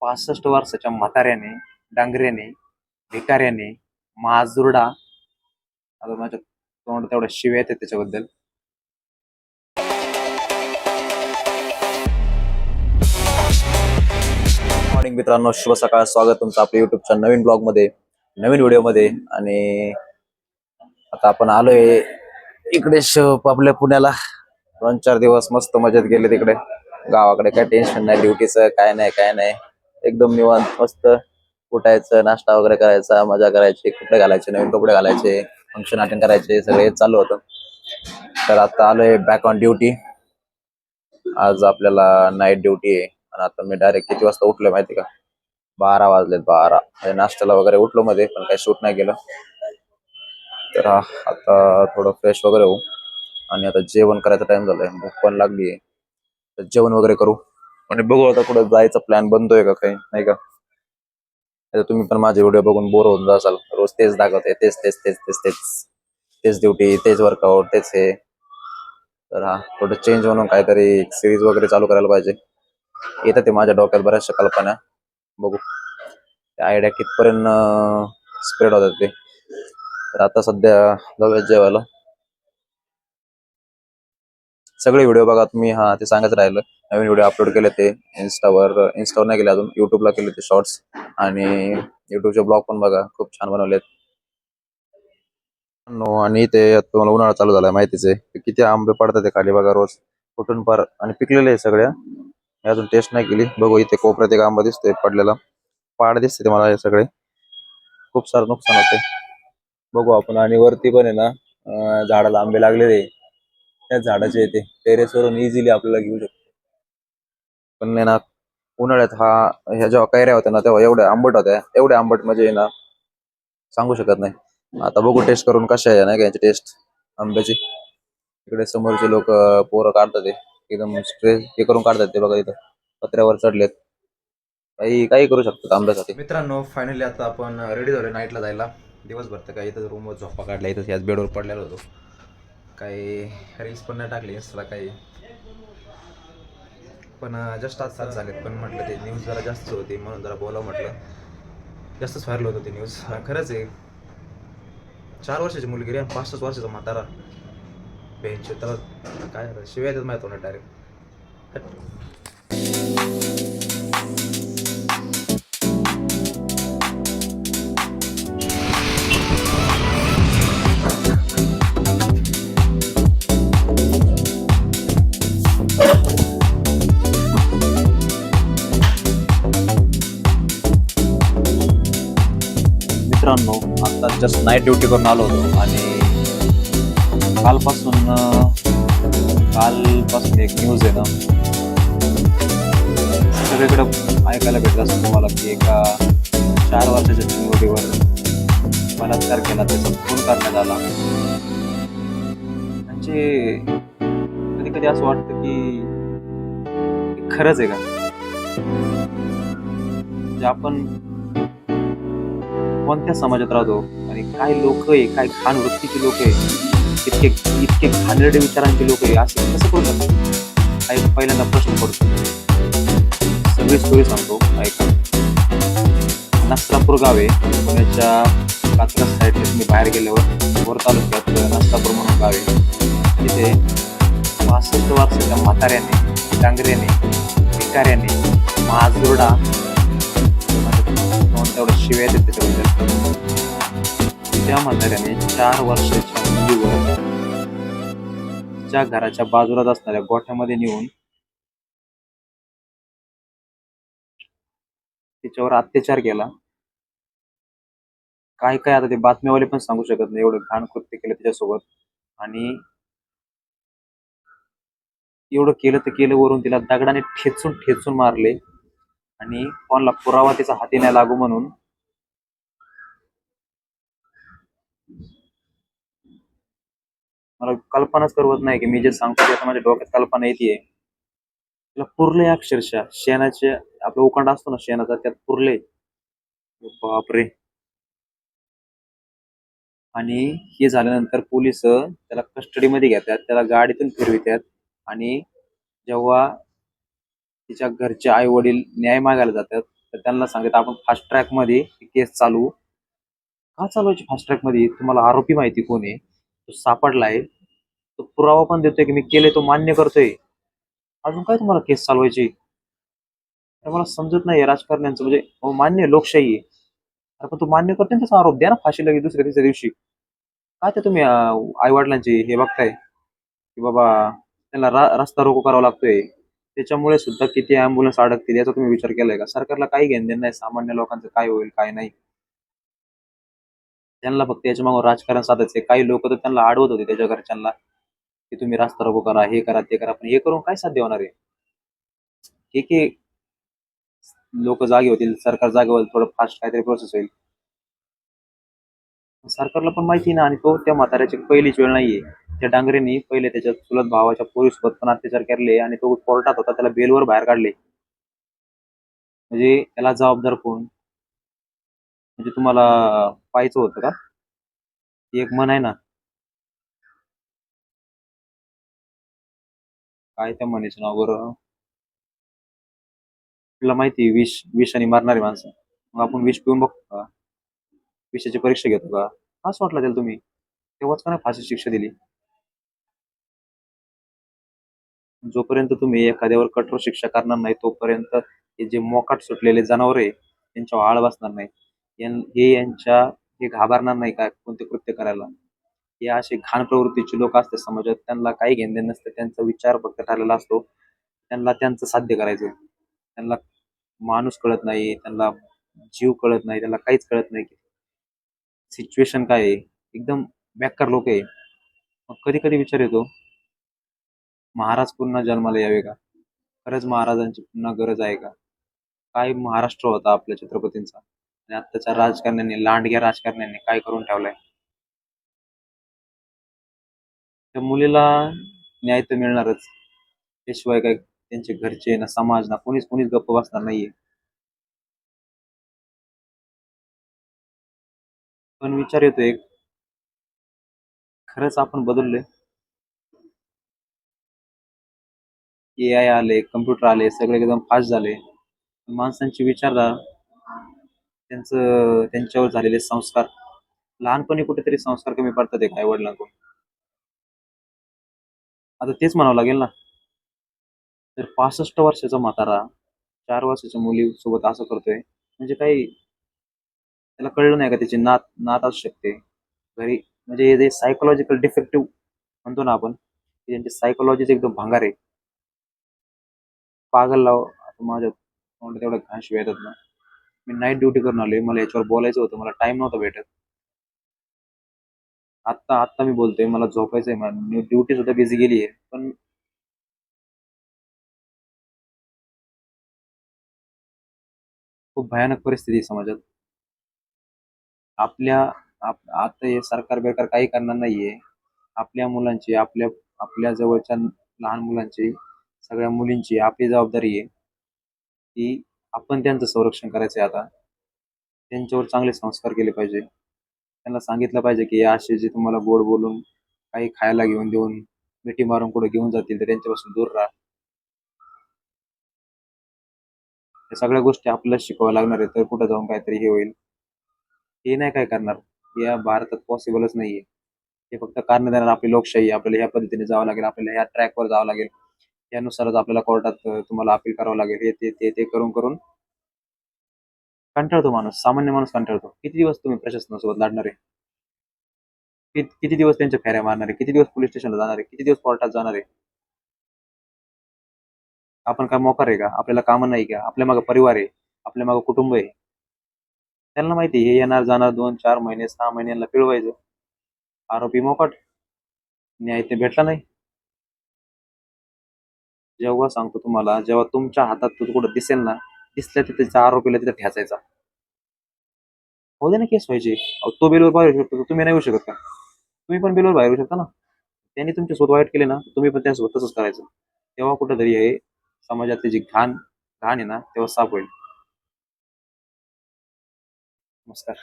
65 वर्षाच्या म्हाताऱ्याने, डांगऱ्याने, भिकाऱ्याने, माजुरडा, आता माझ्या तोंडात तेवढ्या शिव्या येतात त्याच्याबद्दल. मॉर्निंग मित्रांनो, शुभ सकाळ. स्वागत तुमचं आपल्या युट्यूबच्या नवीन ब्लॉगमध्ये, नवीन व्हिडिओमध्ये. आणि आता आपण आलोय इकडे आपल्या पुण्याला. 2-4 दिवस मस्त मजेत गेले तिकडे गावाकडे. काय टेन्शन नाही ड्युटीचं, काय नाही. एकदम निवांत मस्त उठायचं, नाश्ता वगैरे करायचा, मजा करायची, कपडे घालायचे, नवीन कपडे घालायचे, फंक्शन अटेंड करायचे, सगळे चालू होतं. तर आता आलोय बॅक ऑन ड्युटी. आज आपल्याला नाईट ड्युटी आहे. आणि आता मी डायरेक्ट किती वाजता उठलोय माहिती का? 12 वाजलेत. 12 नाश्त्याला वगैरे उठलो मध्ये, पण काही शूट नाही केलं. तर आता थोडं फ्रेश वगैरे होऊ आणि आता जेवण करायचा टाइम झालाय. भूक पण लागली आहे, तर जेवण वगैरे करू आणि बघू आता कुठं जायचा प्लॅन बनतोय का काही, नाही का? आता तुम्ही पण माझे व्हिडिओ बघून बोर होऊन जासाल. रोज तेच दाखवते, तेच ड्युटी, तेच वर्कआउट, तेच हे. तर थोडं चेंज म्हणून काहीतरी सिरीज वगैरे चालू करायला पाहिजे. येतं ते माझ्या डोक्यात बऱ्याचशा कल्पना. बघू आयडिया कितपर्यंत स्प्रेड होतात ते. तर आता सध्या जाऊया जेवायला. सगळे व्हिडिओ बघा तुम्ही. ते सांगायचं राहिलं, नवीन व्हिडिओ अपलोड केले ते इंस्टावर नाही केले अजून, युट्यूबला केले ते शॉर्ट्स. आणि युट्यूबचे ब्लॉग पण बघा, खूप छान बनवलेत. आणि ते तुम्हाला उन्हाळा चालू झालाय माहितीच आहे. किती आंबे पडतात ते खाली बघा रोज, कुठून पार. आणि पिकलेले आहे सगळ्या. मी अजून टेस्ट नाही केली. बघू, इथे कोपऱ्यात एक आंबा दिसतोय पडलेला, पाड दिसते ते मला. हे सगळे खूप सारं नुकसान होते. बघू आपण. आणि वरती पण आहे ना, झाडाला आंबे लागलेले, त्या झाडाचे येते टेरेस वरून इझिली आपल्याला घेऊ शकतो. पण आहे ना, उन्हाळ्यात ह्या जेव्हा कैऱ्या होत्या ना, तेव्हा एवढ्या आंबट होत्या, एवढ्या आंबट म्हणजे ना सांगू शकत नाही. आता बघू टेस्ट करून कशा आहे नाही का याची टेस्ट आंब्याची. इकडे समोरचे लोक पोरं काढतात ते, एकदम स्ट्रेस हे करून काढतात ते बघा. इथं पत्र्यावर चढलेत, काही करू शकतात आंब्यासाठी. मित्रांनो, फायनली आता आपण रेडी झालो नाईटला जायला. दिवसभर तर काही इथं रूमवर झोपा काढला, इथं याच बेडवर पडलेलो होतो. काही रील्स पण नाही टाकली इंस्टाला काही, पण जस्ट आज 7 झालेत. पण म्हटलं ते न्यूज जरा जास्तच होती म्हणून जरा बोलावं म्हटलं. जास्तच व्हायरल होतं ते न्यूज. खरंच आहे, 4 वर्षाची मुलगी आणि 65 वर्षाचा म्हातारा. बेंच त्याला काय शिवाय येतात माहिती होणार डायरेक्ट. मित्रांनो, आता जस्ट नाईट ड्युटी करून आलो होतो. आणि कालपासून एक न्यूज आहे ना, सगळीकडे ऐकायला भेटत असं तुम्हाला, की एका 4 वर्षाच्या चिमुरडीवर बलात्कार केला, त्याचा खून करण्यात आला. म्हणजे कधी कधी असं वाटतं की खरंच आहे का? म्हणजे आपण कोणत्या समाजात राहतो आणि काय लोक आहे, काय घाण वृत्तीची लोक आहे, इतके घाणेरडे विचारांची लोक आहे, असे कसं करू शकतात? काही पहिल्यांदा प्रश्न पडतो. सगळी स्टोरी सांगतो ऐका. नसरापूर गाव आहे पुण्याच्या कात्रज साईडला. तुम्ही बाहेर गेल्यावर वर तालुक्यात नसरापूर म्हणून गाव आहे. तिथे 65 वर्षाच्या म्हाताऱ्याने, डांगऱ्याने, भिकाऱ्याने, माजुरडा, तेवढं शिव्या येतात त्याच्याबद्दल. त्या म्हाताऱ्याने 4 वर्षाच्या मुलीवर ज्या घराच्या बाजूलाच असणाऱ्या गोठ्यामध्ये नेऊन तिच्यावर अत्याचार केला. काय काय आता ते बातम्यावाले पण सांगू शकत नाही, एवढं घाण कृत्य केलं त्याच्यासोबत. आणि एवढं केलं तर केलं, वरून तिला दगडाने ठेचून मारले. आणि कोणाला पुरावा तिचा हाती नाही लागू म्हणून मला कल्पनाच करवत नाही की मी जे सांगतो ते माझ्या डोक्यात कल्पना येते. तिला पुरले अक्षरशः शेणाचे, आपला उकांडा असतो ना शेणाचा, त्यात पुरले. बापरे. आणि हे झाल्यानंतर पोलिस त्याला कस्टडीमध्ये घेतात, त्याला गाडीतून फिरवितात. आणि जेव्हा तिच्या घरचे आई वडील न्याय मागायला जातात, तर त्यांना सांगितलं आपण फास्ट ट्रॅक मध्ये केस चालवू. का चालवायची फास्ट ट्रॅक मध्ये? तुम्हाला आरोपी माहिती कोण आहे, तो सापडलाय, तो पुरावा पण देतोय की मी केले, तो मान्य करतोय. अजून काय तुम्हाला केस चालवायची? तर मला समजत नाही राजकारण्यांचं. म्हणजे मान्य आहे, लोकशाही आहे. अरे पण तू मान्य करतोय ना त्याचा आरोप, द्या ना फाशी लगेच दुसऱ्या तिसऱ्या दिवशी. काय ते तुम्ही आई वडिलांची हे बघताय की बाबा त्यांना रस्ता रोको करावा लागतोय, त्याच्यामुळे सुद्धा किती अँब्युलन्स अडकतील याचा तुम्ही विचार केलाय का? सरकारला काही घेणं देणं नाही सामान्य लोकांचं काय होईल काय नाही. त्यांना फक्त याच्या मागं राजकारण साधायचंय. काही लोक तर त्यांना अडवत होते त्याच्या घरच्यांना की तुम्ही रस्ता रोको करा, हे करा ते करा, पण हे करून काय साध्य होणार आहे? ठीक आहे, लोक जागे होतील, सरकार जागे होईल, थोडं फास्ट काहीतरी प्रोसेस होईल. सरकारला पण माहिती ना, आणि तो त्या म्हाताऱ्याची पहिलीच वेळ नाहीये. त्या डांगरेंनी पहिले त्याच्या चुलत भावाच्या पोरीसोबत पण अत्याचार केले आणि तो कोर्टात होता, त्याला बेलवर बाहेर काढले. म्हणजे त्याला जबाबदार कोण? म्हणजे तुम्हाला पाहायचं होतं का? ती एक म्हण आहे ना, काय त्या म्हणीचं नाव बरं? तुला माहिती विष विषाने मारणारी माणसं, मग आपण विष पिऊन बघतो का? विषयाची परीक्षा घेतो का? असं वाटलं त्याला तुम्ही तेव्हाच का नाही फाशी शिक्षा दिली? जोपर्यंत तुम्ही एखाद्यावर कठोर शिक्षा करणार नाही तोपर्यंत हे जे मोकाट सुटलेले जनावर आहे त्यांच्यावर आळ बसणार नाही. हे हे घाबरणार नाही का कोणते कृत्य करायला? हे असे घाण प्रवृत्तीचे लोक असतात समाजात, त्यांना काही घेणं नसतं, त्यांचा विचार फक्त ठरलेला असतो, त्यांना त्यांचं साध्य करायचं. त्यांना माणूस कळत नाही, त्यांना जीव कळत नाही, त्यांना काहीच कळत नाही की सिच्युएशन काय आहे. एकदम बेकार लोक आहे. मग कधी कधी विचार येतो, महाराज पुन्हा जन्माला यावे का? खरंच महाराजांची पुन्हा गरज आहे का? काय महाराष्ट्र होता आपल्या छत्रपतींचा, आणि आत्ताच्या राजकारण्यांनी, लांडग्या राजकारण्यांनी काय करून ठेवलंय? त्या मुलीला न्याय तर मिळणारच, त्याशिवाय काय त्यांचे घरचे ना समाज ना कोणीच कोणीच गप्प बसणार नाहीये. पण विचार येतो एक, खरंच आपण बदललोय? AI आले, कम्प्युटर आले, सगळे एकदम फास्ट झाले. माणसांची विचारधारा, त्यांच्यावर झालेले संस्कार, लहानपणी कुठेतरी संस्कार कमी पडतात एक आई वडिलांकडून. आता तेच म्हणावं लागेल ना. तर 65 वर्षाचा म्हातारा 4 वर्षाच्या मुलीसोबत असं करतोय, म्हणजे काही त्याला कळलं नाही का त्याची नात नात असू शकते घरी? म्हणजे हे जे सायकोलॉजिकल डिफेक्टिव्ह म्हणतो ना आपण, त्यांची सायकोलॉजीच एकदम भंगार आहे. पागल लाव. आता माझ्या तोंडात तेवढं घाण शिव्या येतात ना. मी नाईट ड्युटी करून आलोय, मला याच्यावर बोलायचं होतं, मला टाइम नव्हता भेटत. आत्ता आत्ता मी बोलतोय, मला झोपायचंय, मला ड्युटी सुद्धा बिझी गेली आहे, पण खूप भयानक परिस्थिती आहे समाजात. आपल्या आता हे सरकार बेकार काही करणार नाहीये. आपल्या मुलांची, आपल्या आपल्या जवळच्या लहान मुलांची, सगळ्या मुलींची आपली जबाबदारी आहे की आपण त्यांचं संरक्षण करायचं आहे. आता त्यांच्यावर चांगले संस्कार केले पाहिजे. त्यांना सांगितलं पाहिजे की असे जे तुम्हाला गोड बोलून काही खायला घेऊन देऊन मिठी मारून कुठे घेऊन जातील तर त्यांच्यापासून दूर राहा. या सगळ्या गोष्टी आपल्याला शिकवाव्या लागणार आहे, तर कुठं जाऊन काहीतरी हे होईल. हे नाही काय करणार, या भारतात पॉसिबलच नाहीये. हे फक्त कारण देणार आपली लोकशाही, आपल्याला ह्या पद्धतीने जावं लागेल, आपल्याला ह्या ट्रॅकवर जावं लागेल, त्यानुसारच आपल्याला कोर्टात तुम्हाला अपील करावं लागेल, हे ते ते ते करून करून कंटाळतो माणूस, सामान्य माणूस कंटाळतो. किती दिवस तुम्ही प्रशासनासोबत लढणार आहे? किती दिवस त्यांच्या फेऱ्या मारणार आहे? किती दिवस पोलीस स्टेशनला जाणार आहे? किती दिवस कोर्टात जाणार आहे? आपण काय मोकार आहे का? आपल्याला कामं नाही का? आपल्या मागे परिवार आहे, आपल्या मागे कुटुंब आहे. त्यांना माहिती आहे, हे येणार जाणार 2-4 महिने 6 महिन्यांना पिळवायचं. आरोपी मोकाट, न्याय ते भेटला नाही. जेव्हा सांगतो तुम्हाला, जेव्हा तुमच्या हातात तो कुठं दिसेल ना, दिसल्या तिथे त्याच्या आरोपीला तिथे ठेचायचा. होऊ दे ना केस व्हायची. अहो, तो बेलवर बाहेर येऊ शकतो, तुम्ही नाही येऊ शकत का? तुम्ही पण बेलवर बाहेर येऊ शकता ना. त्यांनी तुमच्यासोबत वाईट केले ना, तुम्ही पण त्यांच्यासोबत तसंच करायचं. तेव्हा कुठेतरी हे समाजातली जी घाण घाण आहे ना, तेव्हा साफ होईल. नमस्कार.